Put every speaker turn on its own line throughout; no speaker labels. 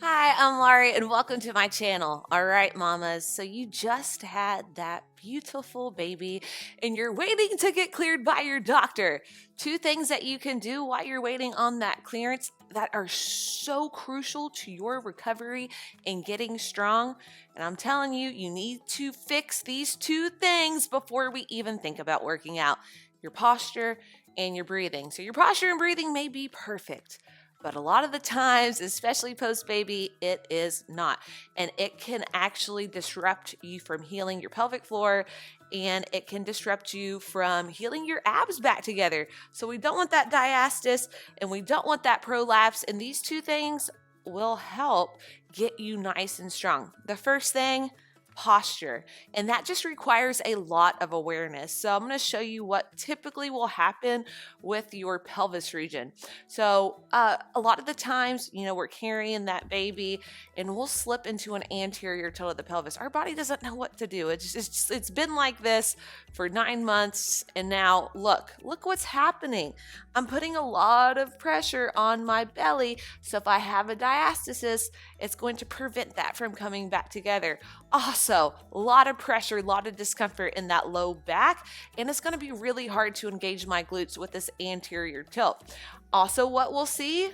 Hi, I'm Larie, and welcome to my channel. All right, mamas, so you just had that beautiful baby, and you're waiting to get cleared by your doctor. Two things that you can do while you're waiting on that clearance that are so crucial to your recovery and getting strong. And I'm telling you, you need to fix these two things before we even think about working out: your posture and your breathing. So your posture and breathing may be perfect, but a lot of the times, especially post-baby, it is not. And it can actually disrupt you from healing your pelvic floor, and it can disrupt you from healing your abs back together. So we don't want that diastasis, and we don't want that prolapse. And these two things will help get you nice and strong. The first thing, posture, and that just requires a lot of awareness. So I'm going to show you what typically will happen with your pelvis region. So a lot of the times, we're carrying that baby and we'll slip into an anterior tilt of the pelvis. Our body doesn't know what to do. It's been like this for 9 months, and now look what's happening. I'm putting a lot of pressure on my belly, so if I have a diastasis, it's going to prevent that from coming back together. Also, a lot of pressure, a lot of discomfort in that low back, and it's going to be really hard to engage my glutes with this anterior tilt. Also, what we'll see,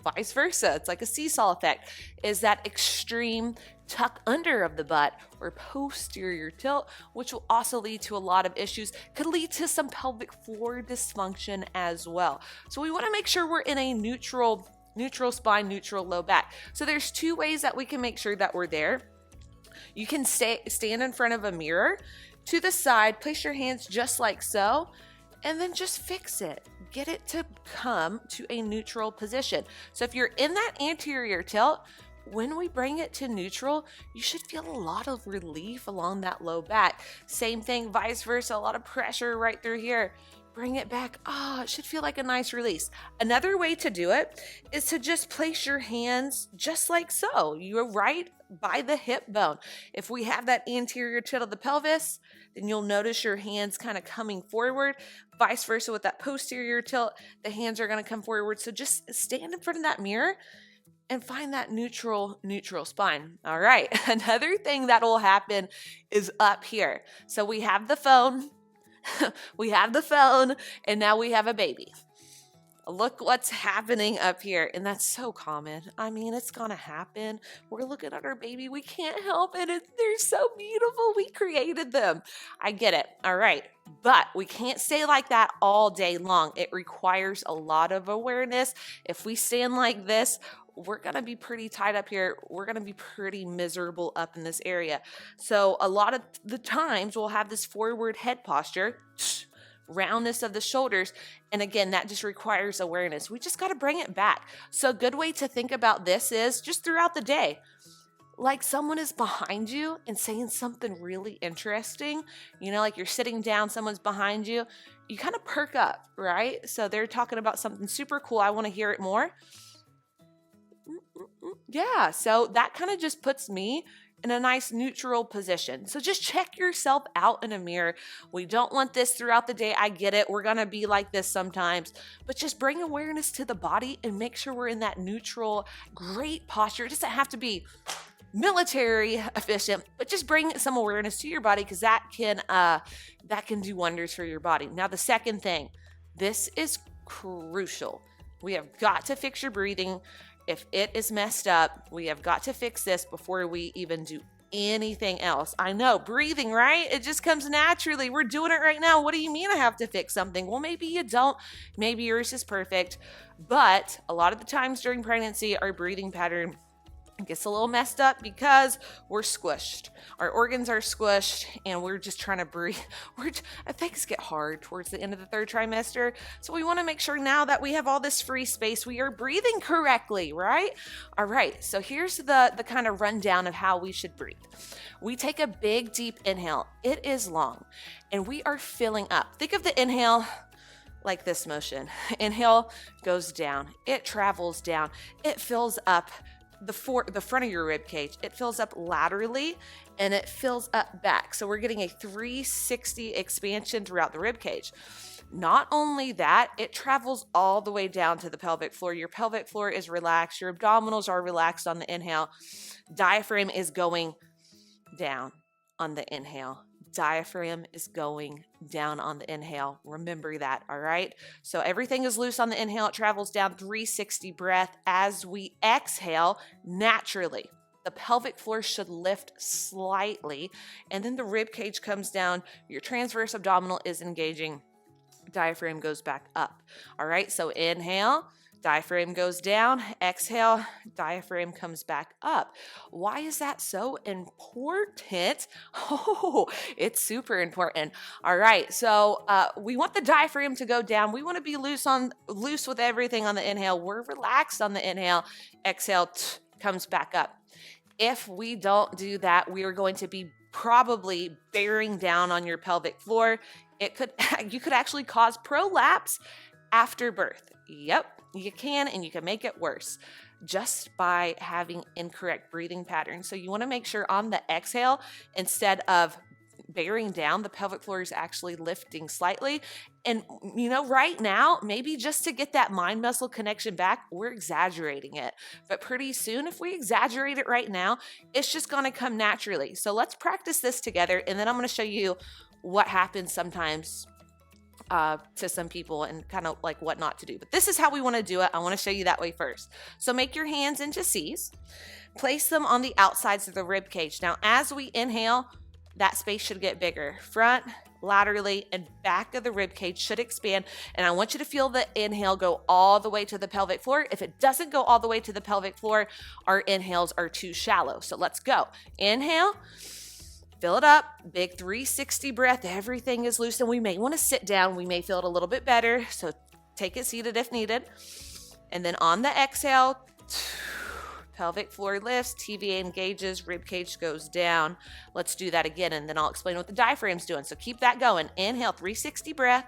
vice versa, it's like a seesaw effect, is that extreme tuck under of the butt or posterior tilt, which will also lead to a lot of issues, could lead to some pelvic floor dysfunction as well. So we want to make sure we're in a neutral spine, neutral low back. So there's two ways that we can make sure that we're there. You can stand in front of a mirror to the side, place your hands just like so, and then just fix it. Get it to come to a neutral position. So if you're in that anterior tilt, when we bring it to neutral, you should feel a lot of relief along that low back. Same thing, vice versa, a lot of pressure right through here. Bring it back. It should feel like a nice release. Another way to do it is to just place your hands just like so. You're right by the hip bone. If we have that anterior tilt of the pelvis, then you'll notice your hands kind of coming forward. Vice versa with that posterior tilt, the hands are going to come forward. So just stand in front of that mirror and find that neutral spine. All right. Another thing that will happen is up here. So we have the phone. And now we have a baby. Look what's happening up here. And that's so common. I mean, it's going to happen. We're looking at our baby. We can't help it. They're so beautiful. We created them. I get it. All right. But we can't stay like that all day long. It requires a lot of awareness. If we stand like this, we're going to be pretty tight up here. We're going to be pretty miserable up in this area. So a lot of the times we'll have this forward head posture, roundness of the shoulders. And again, that just requires awareness. We just got to bring it back. So a good way to think about this is just throughout the day, like someone is behind you and saying something really interesting, like you're sitting down, someone's behind you, you kind of perk up, right? So they're talking about something super cool. I want to hear it more. Yeah, so that kind of just puts me in a nice neutral position. So just check yourself out in a mirror. We don't want this throughout the day. I get it. We're going to be like this sometimes, but just bring awareness to the body and make sure we're in that neutral, great posture. It doesn't have to be military efficient, but just bring some awareness to your body, because that can do wonders for your body. Now, the second thing, this is crucial. We have got to fix your breathing. If it is messed up, we have got to fix this before we even do anything else. I know, breathing, right? It just comes naturally. We're doing it right now. What do you mean I have to fix something? Well, maybe you don't. Maybe yours is perfect. But a lot of the times during pregnancy, our breathing pattern gets a little messed up because we're squished. Our organs are squished, and we're just trying to breathe. Things get hard towards the end of the third trimester. So we want to make sure now that we have all this free space, we are breathing correctly, right? All right. So here's the kind of rundown of how we should breathe. We take a big, deep inhale. It is long, and we are filling up. Think of the inhale like this motion. Inhale goes down. It travels down. It fills up. the front of your rib cage. It fills up laterally and it fills up back. So we're getting a 360 expansion throughout the rib cage. Not only that, it travels all the way down to the pelvic floor. Your pelvic floor is relaxed. Your abdominals are relaxed on the inhale. Diaphragm is going down on the inhale. Diaphragm is going down on the inhale. Remember that, all right? So everything is loose on the inhale. It travels down 360 breath. As we exhale, naturally, the pelvic floor should lift slightly, and then the rib cage comes down. Your transverse abdominal is engaging. Diaphragm goes back up. All right, so inhale, diaphragm goes down. Exhale, diaphragm comes back up. Why is that so important? Oh, it's super important. All right, so we want the diaphragm to go down. We want to be loose with everything on the inhale. We're relaxed on the inhale. Exhale, comes back up. If we don't do that, we are going to be probably bearing down on your pelvic floor. You could actually cause prolapse after birth. Yep, you can, and you can make it worse just by having incorrect breathing patterns. So you want to make sure on the exhale, instead of bearing down, the pelvic floor is actually lifting slightly. And right now, maybe just to get that mind muscle connection back, we're exaggerating it. But pretty soon, if we exaggerate it right now, it's just going to come naturally. So let's practice this together, and then I'm going to show you what happens sometimes to some people and kind of like what not to do. But this is how we want to do it. I want to show you that way first. So make your hands into C's. Place them on the outsides of the rib cage. Now, as we inhale, that space should get bigger. Front, laterally, and back of the rib cage should expand. And I want you to feel the inhale go all the way to the pelvic floor. If it doesn't go all the way to the pelvic floor, our inhales are too shallow. So let's go. Inhale. Fill it up, big 360 breath. Everything is loose, and we may want to sit down. We may feel it a little bit better, so take it seated if needed. And then on the exhale, pelvic floor lifts, TVA engages, rib cage goes down. Let's do that again, and then I'll explain what the diaphragm's doing. So keep that going. Inhale, 360 breath.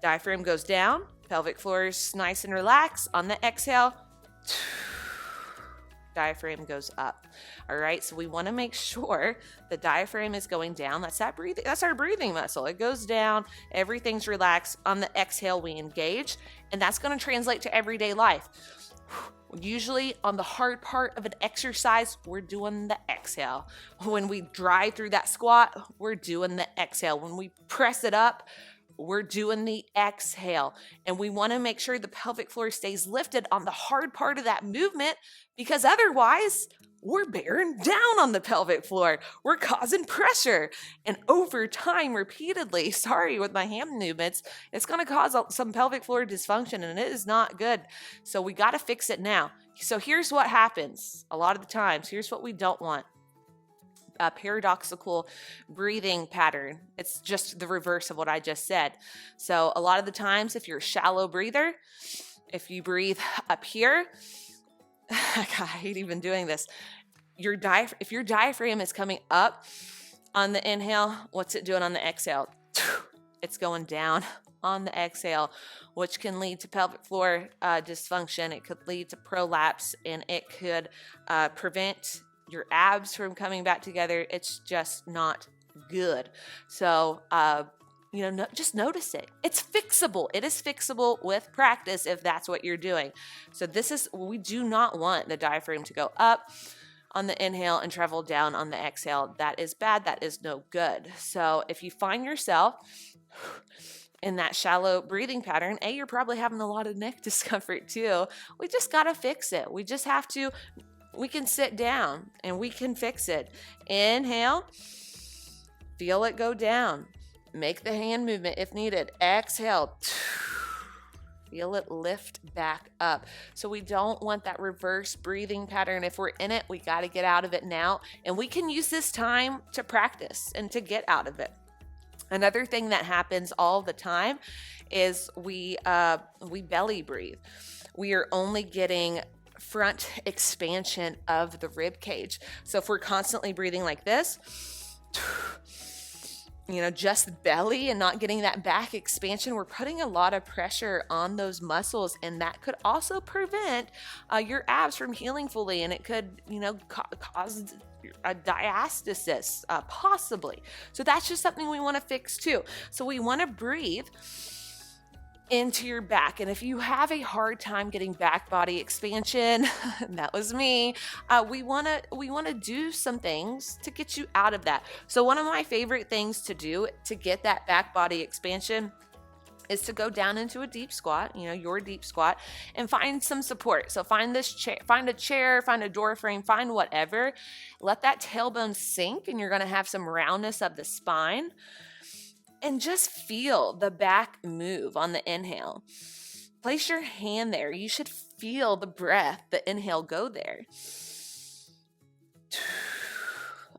Diaphragm goes down. Pelvic floor is nice and relaxed. On the exhale, diaphragm goes up. All right, so we want to make sure the diaphragm is going down. That's our breathing muscle. It goes down, everything's relaxed. On the exhale, we engage, and that's going to translate to everyday life. Usually on the hard part of an exercise, we're doing the exhale. When we drive through that squat, we're doing the exhale. When we press it up, we're doing the exhale. And we want to make sure the pelvic floor stays lifted on the hard part of that movement, because otherwise we're bearing down on the pelvic floor. We're causing pressure. And over time, repeatedly, with my hand movements, it's going to cause some pelvic floor dysfunction, and it is not good. So we got to fix it now. So here's what happens a lot of the times. Here's what we don't want. A paradoxical breathing pattern. It's just the reverse of what I just said. So a lot of the times, if you're a shallow breather, if you breathe up here, God, I hate even doing this. If your diaphragm is coming up on the inhale, what's it doing on the exhale? It's going down on the exhale, which can lead to pelvic floor dysfunction. It could lead to prolapse, and it could prevent your abs from coming back together. It's just not good. So, just notice it. It's fixable. It is fixable with practice if that's what you're doing. So we do not want the diaphragm to go up on the inhale and travel down on the exhale. That is bad. That is no good. So if you find yourself in that shallow breathing pattern, you're probably having a lot of neck discomfort too. We just got to fix it. We can sit down and we can fix it. Inhale, feel it go down. Make the hand movement if needed. Exhale, feel it lift back up. So we don't want that reverse breathing pattern. If we're in it, we got to get out of it now. And we can use this time to practice and to get out of it. Another thing that happens all the time is we belly breathe. We are only getting front expansion of the rib cage. So if we're constantly breathing like this, just belly and not getting that back expansion, we're putting a lot of pressure on those muscles, and that could also prevent your abs from healing fully, and it could, cause a diastasis, possibly. So that's just something we want to fix too. So we want to breathe into your back. And if you have a hard time getting back body expansion, that was me, we want to do some things to get you out of that. So one of my favorite things to do to get that back body expansion is to go down into a deep squat, your deep squat, and find some support. So find this chair, find a chair, find a door frame, find whatever. Let that tailbone sink, and you're going to have some roundness of the spine. And just feel the back move on the inhale. Place your hand there. You should feel the breath, the inhale, go there.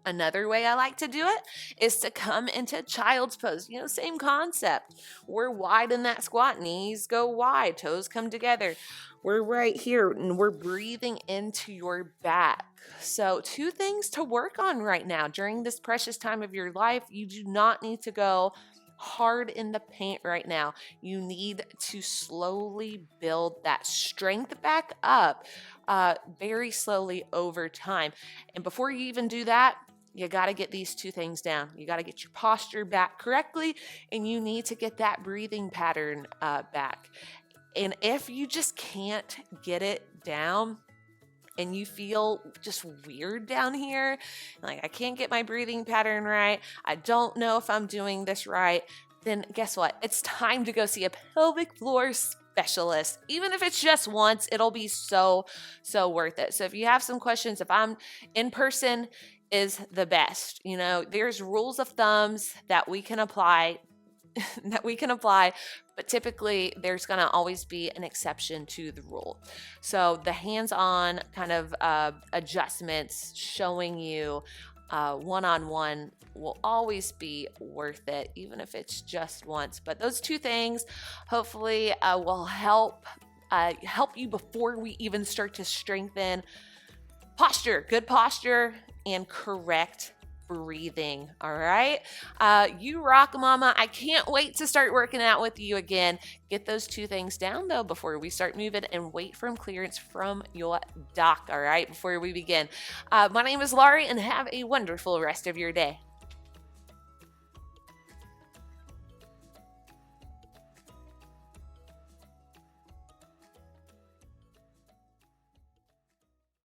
Another way I like to do it is to come into child's pose. Same concept. We're wide in that squat. Knees go wide. Toes come together. We're right here, and we're breathing into your back. So 2 things to work on right now during this precious time of your life. You do not need to go hard in the paint right now. You need to slowly build that strength back up, very slowly over time. And before you even do that, you got to get these 2 things down. You got to get your posture back correctly, and you need to get that breathing pattern back. And if you just can't get it down, and you feel just weird down here, like I can't get my breathing pattern right, I don't know if I'm doing this right, then guess what? It's time to go see a pelvic floor specialist. Even if it's just once, it'll be so worth it. So if you have some questions, if I'm in person is the best, there's rules of thumbs that we can apply but typically there's going to always be an exception to the rule. So the hands-on kind of adjustments showing you one-on-one will always be worth it, even if it's just once. But those 2 things hopefully will help you before we even start to strengthen posture, good posture, and correct breathing. All right. You rock, mama. I can't wait to start working out with you again. Get those 2 things down though before we start moving, and wait for clearance from your doc. All right. Before we begin, my name is Larie, and have a wonderful rest of your day.